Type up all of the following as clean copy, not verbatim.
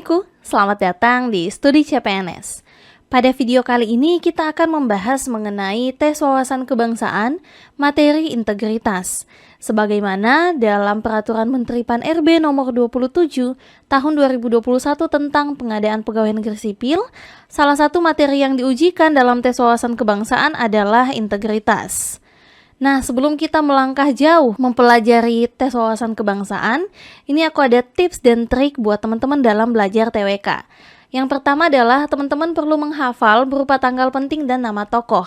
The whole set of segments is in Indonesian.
adikku, selamat datang di Studi CPNS. Pada video kali ini kita akan membahas mengenai tes wawasan kebangsaan, materi integritas. Sebagaimana dalam Peraturan Menteri Pan-RB nomor 27 tahun 2021 tentang pengadaan pegawai negeri sipil, salah satu materi yang diujikan dalam tes wawasan kebangsaan adalah integritas. Nah, sebelum kita melangkah jauh mempelajari tes wawasan kebangsaan, ini aku ada tips dan trik buat teman-teman dalam belajar TWK. Yang pertama adalah teman-teman perlu menghafal berupa tanggal penting dan nama tokoh.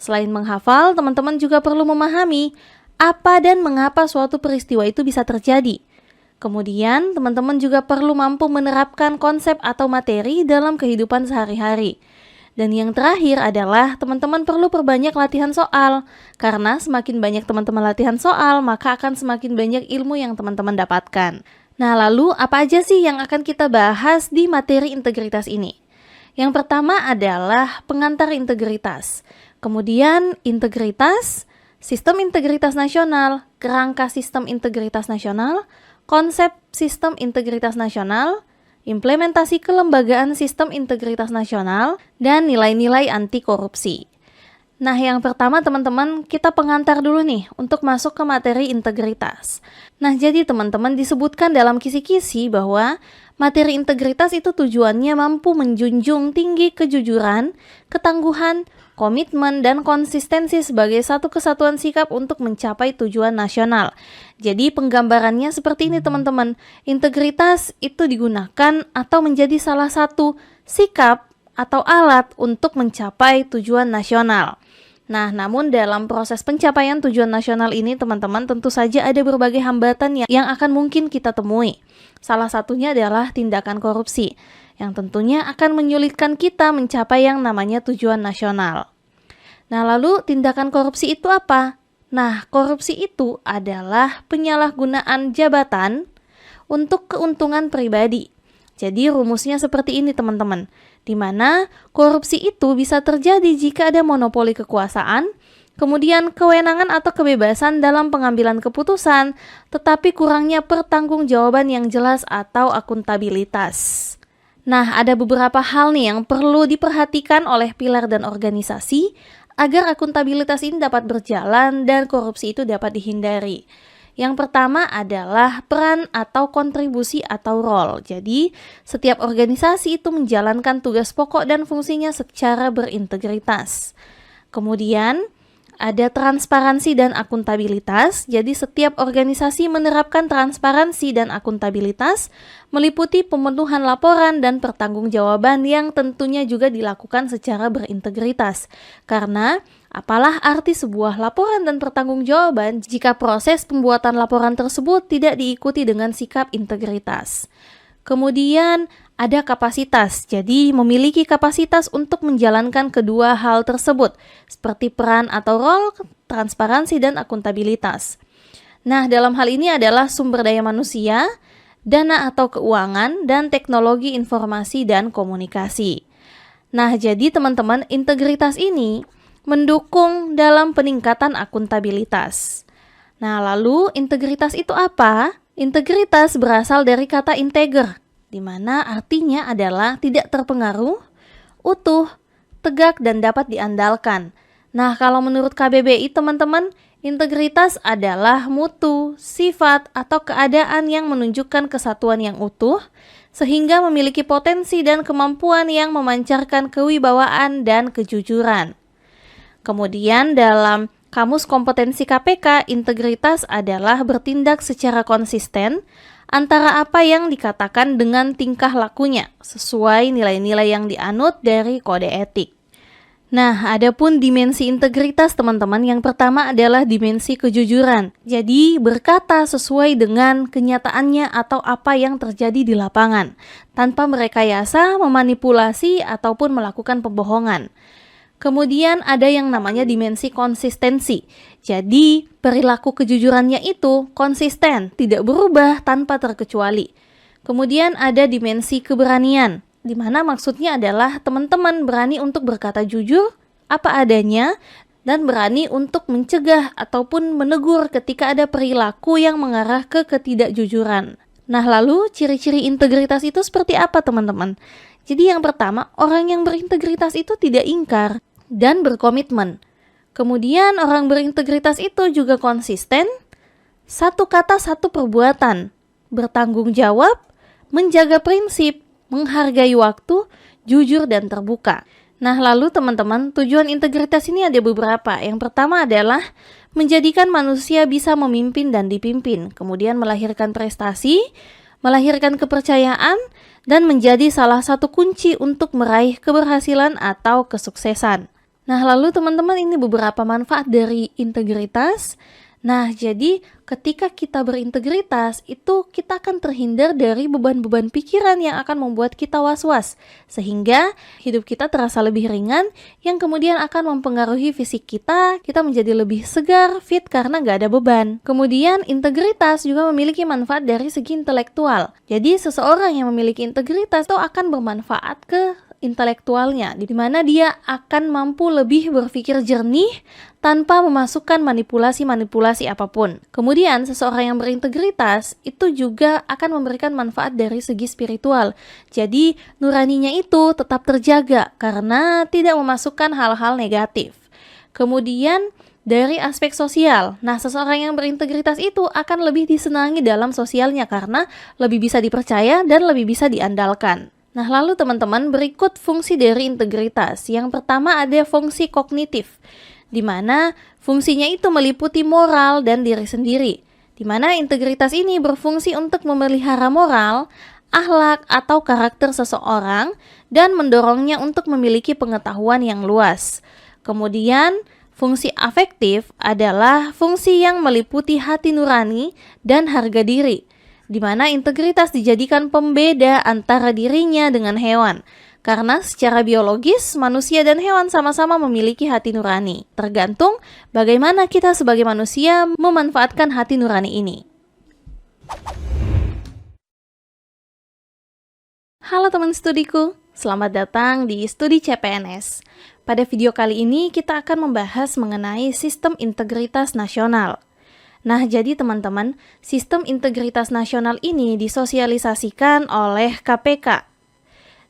Selain menghafal, teman-teman juga perlu memahami apa dan mengapa suatu peristiwa itu bisa terjadi. Kemudian, teman-teman juga perlu mampu menerapkan konsep atau materi dalam kehidupan sehari-hari. Dan yang terakhir adalah teman-teman perlu perbanyak latihan soal. Karena semakin banyak teman-teman latihan soal, maka akan semakin banyak ilmu yang teman-teman dapatkan. Nah, lalu apa aja sih yang akan kita bahas di materi integritas ini? Yang pertama adalah pengantar integritas. Kemudian integritas, sistem integritas nasional, kerangka sistem integritas nasional, konsep sistem integritas nasional, implementasi kelembagaan sistem integritas nasional, dan nilai-nilai anti korupsi. Nah, yang pertama teman-teman, kita pengantar dulu nih untuk masuk ke materi integritas. Nah, jadi teman-teman disebutkan dalam kisi-kisi bahwa materi integritas itu tujuannya mampu menjunjung tinggi kejujuran, ketangguhan, komitmen, dan konsistensi sebagai satu kesatuan sikap untuk mencapai tujuan nasional. Jadi penggambarannya seperti ini teman-teman. Integritas itu digunakan atau menjadi salah satu sikap atau alat untuk mencapai tujuan nasional. Nah, namun dalam proses pencapaian tujuan nasional ini teman-teman tentu saja ada berbagai hambatan yang akan mungkin kita temui. Salah satunya adalah tindakan korupsi, yang tentunya akan menyulitkan kita mencapai yang namanya tujuan nasional. Nah, lalu tindakan korupsi itu apa? Nah, korupsi itu adalah penyalahgunaan jabatan untuk keuntungan pribadi. Jadi rumusnya seperti ini teman-teman, di mana korupsi itu bisa terjadi jika ada monopoli kekuasaan, kemudian kewenangan atau kebebasan dalam pengambilan keputusan, tetapi kurangnya pertanggungjawaban yang jelas atau akuntabilitas. Nah, ada beberapa hal nih yang perlu diperhatikan oleh pilar dan organisasi agar akuntabilitas ini dapat berjalan dan korupsi itu dapat dihindari. Yang pertama adalah peran atau kontribusi atau role. Jadi, setiap organisasi itu menjalankan tugas pokok dan fungsinya secara berintegritas. Kemudian, ada transparansi dan akuntabilitas. Jadi, setiap organisasi menerapkan transparansi dan akuntabilitas meliputi pemenuhan laporan dan pertanggungjawaban yang tentunya juga dilakukan secara berintegritas. Karena apalah arti sebuah laporan dan pertanggungjawaban jika proses pembuatan laporan tersebut tidak diikuti dengan sikap integritas. Kemudian ada kapasitas, jadi memiliki kapasitas untuk menjalankan kedua hal tersebut, seperti peran atau role, transparansi, dan akuntabilitas. Nah, dalam hal ini adalah sumber daya manusia, dana atau keuangan, dan teknologi informasi dan komunikasi. Nah, jadi teman-teman, integritas ini mendukung dalam peningkatan akuntabilitas. Nah, lalu integritas itu apa? Integritas berasal dari kata integer, di mana artinya adalah tidak terpengaruh, utuh, tegak, dan dapat diandalkan. Nah, kalau menurut KBBI teman-teman, integritas adalah mutu, sifat, atau keadaan yang menunjukkan kesatuan yang utuh, sehingga memiliki potensi dan kemampuan yang memancarkan kewibawaan dan kejujuran. Kemudian dalam Kamus Kompetensi KPK, integritas adalah bertindak secara konsisten antara apa yang dikatakan dengan tingkah lakunya, sesuai nilai-nilai yang dianut dari kode etik. Nah, adapun dimensi integritas teman-teman, yang pertama adalah dimensi kejujuran. Jadi, berkata sesuai dengan kenyataannya atau apa yang terjadi di lapangan, tanpa merekayasa, memanipulasi, ataupun melakukan pembohongan. Kemudian ada yang namanya dimensi konsistensi. Jadi, perilaku kejujurannya itu konsisten, tidak berubah tanpa terkecuali. Kemudian ada dimensi keberanian, di mana maksudnya adalah teman-teman berani untuk berkata jujur, apa adanya, dan berani untuk mencegah ataupun menegur ketika ada perilaku yang mengarah ke ketidakjujuran. Nah, lalu ciri-ciri integritas itu seperti apa, teman-teman? Jadi yang pertama, orang yang berintegritas itu tidak ingkar dan berkomitmen. Kemudian orang berintegritas itu juga konsisten, satu kata satu perbuatan, bertanggung jawab, menjaga prinsip, menghargai waktu, jujur dan terbuka. Nah, lalu teman-teman, tujuan integritas ini ada beberapa. Yang pertama adalah menjadikan manusia bisa memimpin dan dipimpin, kemudian melahirkan prestasi, melahirkan kepercayaan, dan menjadi salah satu kunci untuk meraih keberhasilan atau kesuksesan. Nah, lalu teman-teman, ini beberapa manfaat dari integritas. Nah, jadi ketika kita berintegritas, itu kita akan terhindar dari beban-beban pikiran yang akan membuat kita was-was, sehingga hidup kita terasa lebih ringan, yang kemudian akan mempengaruhi fisik kita menjadi lebih segar, fit karena nggak ada beban. Kemudian integritas juga memiliki manfaat dari segi intelektual. Jadi seseorang yang memiliki integritas itu akan bermanfaat ke intelektualnya, di mana dia akan mampu lebih berpikir jernih tanpa memasukkan manipulasi-manipulasi apapun. Kemudian seseorang yang berintegritas itu juga akan memberikan manfaat dari segi spiritual. Jadi nuraninya itu tetap terjaga karena tidak memasukkan hal-hal negatif. Kemudian dari aspek sosial, nah seseorang yang berintegritas itu akan lebih disenangi dalam sosialnya karena lebih bisa dipercaya dan lebih bisa diandalkan. Nah, lalu teman-teman, berikut fungsi dari integritas. Yang pertama ada fungsi kognitif, di mana fungsinya itu meliputi moral dan diri sendiri. Di mana integritas ini berfungsi untuk memelihara moral, akhlak atau karakter seseorang dan mendorongnya untuk memiliki pengetahuan yang luas. Kemudian, fungsi afektif adalah fungsi yang meliputi hati nurani dan harga diri, di mana integritas dijadikan pembeda antara dirinya dengan hewan. Karena secara biologis, manusia dan hewan sama-sama memiliki hati nurani. Tergantung bagaimana kita sebagai manusia memanfaatkan hati nurani ini. Halo teman studiku, selamat datang di Studi CPNS. Pada video kali ini kita akan membahas mengenai sistem integritas nasional. Nah, jadi teman-teman, sistem integritas nasional ini disosialisasikan oleh KPK,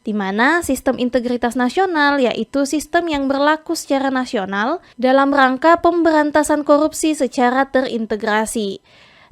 di mana sistem integritas nasional yaitu sistem yang berlaku secara nasional dalam rangka pemberantasan korupsi secara terintegrasi.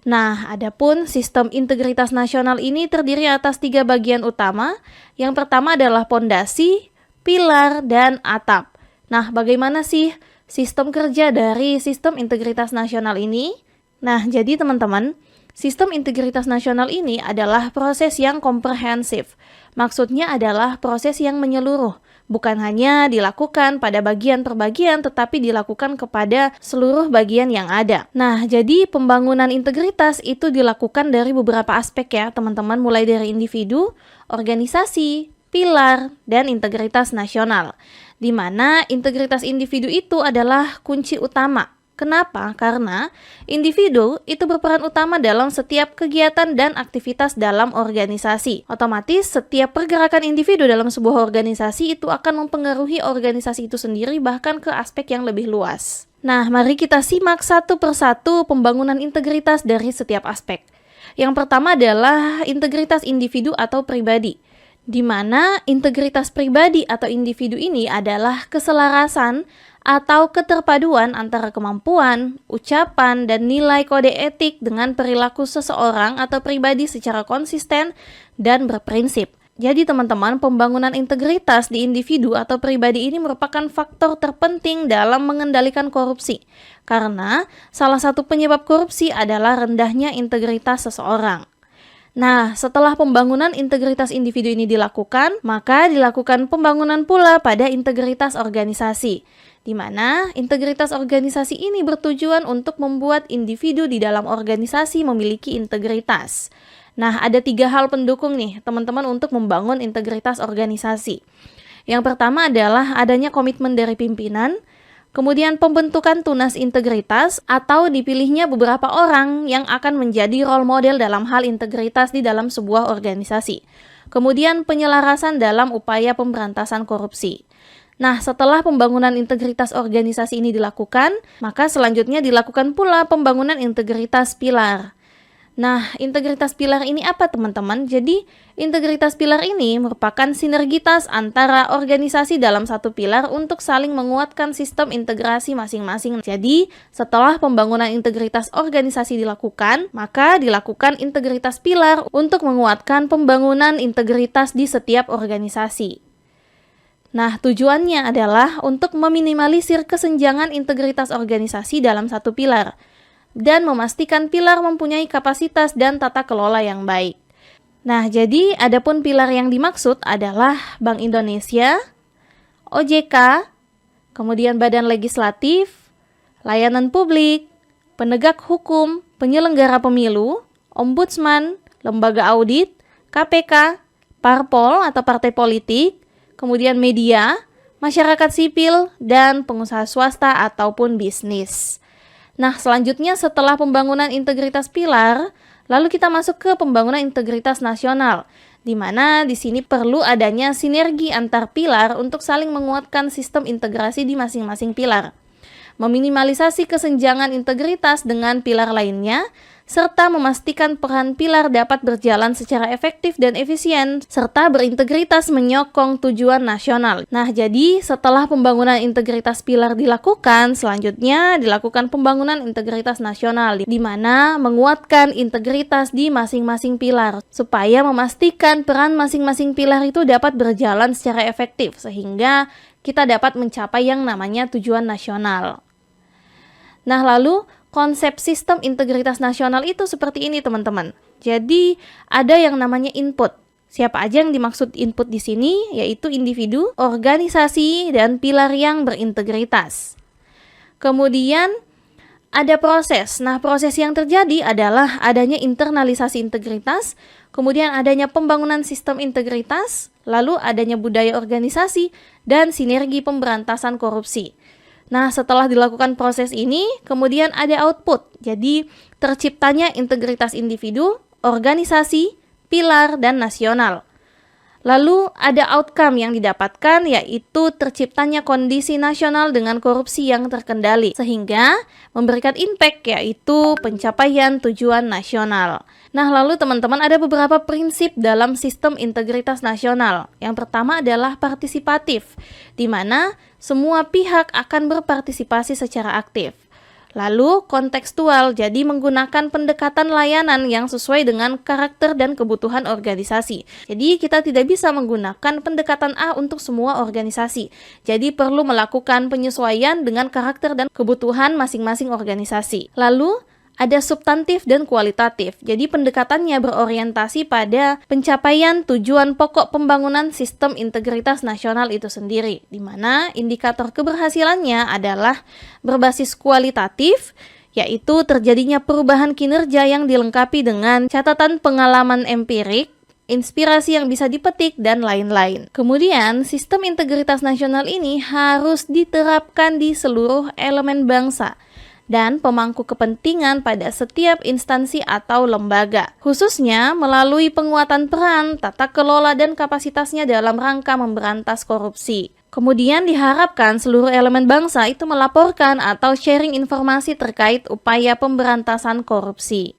Nah, adapun sistem integritas nasional ini terdiri atas 3 bagian utama. Yang pertama adalah pondasi, pilar, dan atap. Nah, bagaimana sih sistem kerja dari sistem integritas nasional ini? Nah, jadi teman-teman, sistem integritas nasional ini adalah proses yang komprehensif. Maksudnya adalah proses yang menyeluruh, bukan hanya dilakukan pada bagian per bagian, tetapi dilakukan kepada seluruh bagian yang ada. Nah, jadi pembangunan integritas itu dilakukan dari beberapa aspek ya, teman-teman, mulai dari individu, organisasi, pilar, dan integritas nasional. Di mana integritas individu itu adalah kunci utama. Kenapa? Karena individu itu berperan utama dalam setiap kegiatan dan aktivitas dalam organisasi. Otomatis setiap pergerakan individu dalam sebuah organisasi itu akan mempengaruhi organisasi itu sendiri bahkan ke aspek yang lebih luas. Nah, mari kita simak satu persatu pembangunan integritas dari setiap aspek. Yang pertama adalah integritas individu atau pribadi, di mana integritas pribadi atau individu ini adalah keselarasan atau keterpaduan antara kemampuan, ucapan, dan nilai kode etik dengan perilaku seseorang atau pribadi secara konsisten dan berprinsip. Jadi teman-teman, pembangunan integritas di individu atau pribadi ini merupakan faktor terpenting dalam mengendalikan korupsi. Karena salah satu penyebab korupsi adalah rendahnya integritas seseorang. Nah, setelah pembangunan integritas individu ini dilakukan, maka dilakukan pembangunan pula pada integritas organisasi, di mana integritas organisasi ini bertujuan untuk membuat individu di dalam organisasi memiliki integritas. Nah, ada 3 hal pendukung nih, teman-teman, untuk membangun integritas organisasi. Yang pertama adalah adanya komitmen dari pimpinan, kemudian pembentukan tunas integritas atau dipilihnya beberapa orang yang akan menjadi role model dalam hal integritas di dalam sebuah organisasi. Kemudian penyelarasan dalam upaya pemberantasan korupsi. Nah, setelah pembangunan integritas organisasi ini dilakukan, maka selanjutnya dilakukan pula pembangunan integritas pilar. Nah, integritas pilar ini apa teman-teman? Jadi, integritas pilar ini merupakan sinergitas antara organisasi dalam satu pilar untuk saling menguatkan sistem integrasi masing-masing. Jadi, setelah pembangunan integritas organisasi dilakukan, maka dilakukan integritas pilar untuk menguatkan pembangunan integritas di setiap organisasi. Nah, tujuannya adalah untuk meminimalisir kesenjangan integritas organisasi dalam satu pilar dan memastikan pilar mempunyai kapasitas dan tata kelola yang baik. Nah, jadi adapun pilar yang dimaksud adalah Bank Indonesia, OJK, kemudian Badan Legislatif, Layanan Publik, Penegak Hukum, Penyelenggara Pemilu, Ombudsman, Lembaga Audit, KPK, Parpol atau Partai Politik, kemudian media, masyarakat sipil, dan pengusaha swasta ataupun bisnis. Nah, selanjutnya setelah pembangunan integritas pilar, lalu kita masuk ke pembangunan integritas nasional, di mana di sini perlu adanya sinergi antar pilar untuk saling menguatkan sistem integrasi di masing-masing pilar, meminimalisasi kesenjangan integritas dengan pilar lainnya, serta memastikan peran pilar dapat berjalan secara efektif dan efisien, serta berintegritas menyokong tujuan nasional. Nah, jadi setelah pembangunan integritas pilar dilakukan, selanjutnya dilakukan pembangunan integritas nasional, di mana menguatkan integritas di masing-masing pilar, supaya memastikan peran masing-masing pilar itu dapat berjalan secara efektif, sehingga kita dapat mencapai yang namanya tujuan nasional. Nah, lalu konsep sistem integritas nasional itu seperti ini, teman-teman. Jadi, ada yang namanya input. Siapa aja yang dimaksud input di sini? Yaitu individu, organisasi, dan pilar yang berintegritas. Kemudian, ada proses. Nah, proses yang terjadi adalah adanya internalisasi integritas, kemudian adanya pembangunan sistem integritas, lalu adanya budaya organisasi, dan sinergi pemberantasan korupsi. Nah, setelah dilakukan proses ini, kemudian ada output. Jadi, terciptanya integritas individu, organisasi, pilar, dan nasional. Lalu, ada outcome yang didapatkan, yaitu terciptanya kondisi nasional dengan korupsi yang terkendali, sehingga memberikan impact, yaitu pencapaian tujuan nasional. Nah, lalu teman-teman ada beberapa prinsip dalam sistem integritas nasional. Yang pertama adalah partisipatif, di mana semua pihak akan berpartisipasi secara aktif. Lalu kontekstual, jadi menggunakan pendekatan layanan yang sesuai dengan karakter dan kebutuhan organisasi. Jadi kita tidak bisa menggunakan pendekatan A untuk semua organisasi. Jadi perlu melakukan penyesuaian dengan karakter dan kebutuhan masing-masing organisasi. Lalu ada substantif dan kualitatif. Jadi pendekatannya berorientasi pada pencapaian tujuan pokok pembangunan sistem integritas nasional itu sendiri, di mana indikator keberhasilannya adalah berbasis kualitatif, yaitu terjadinya perubahan kinerja yang dilengkapi dengan catatan pengalaman empirik, inspirasi yang bisa dipetik, dan lain-lain. Kemudian, sistem integritas nasional ini harus diterapkan di seluruh elemen bangsa dan pemangku kepentingan pada setiap instansi atau lembaga, khususnya melalui penguatan peran, tata kelola, dan kapasitasnya dalam rangka memberantas korupsi. Kemudian diharapkan seluruh elemen bangsa itu melaporkan atau sharing informasi terkait upaya pemberantasan korupsi.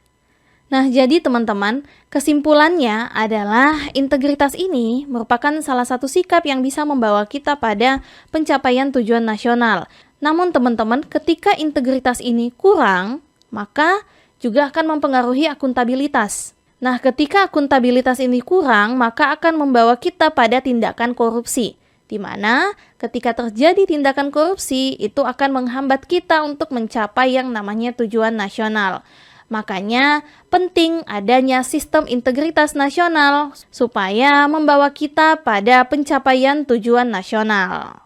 Nah, jadi teman-teman, kesimpulannya adalah integritas ini merupakan salah satu sikap yang bisa membawa kita pada pencapaian tujuan nasional. Namun teman-teman, ketika integritas ini kurang, maka juga akan mempengaruhi akuntabilitas. Nah, ketika akuntabilitas ini kurang, maka akan membawa kita pada tindakan korupsi, di mana ketika terjadi tindakan korupsi, itu akan menghambat kita untuk mencapai yang namanya tujuan nasional. Makanya penting adanya sistem integritas nasional supaya membawa kita pada pencapaian tujuan nasional.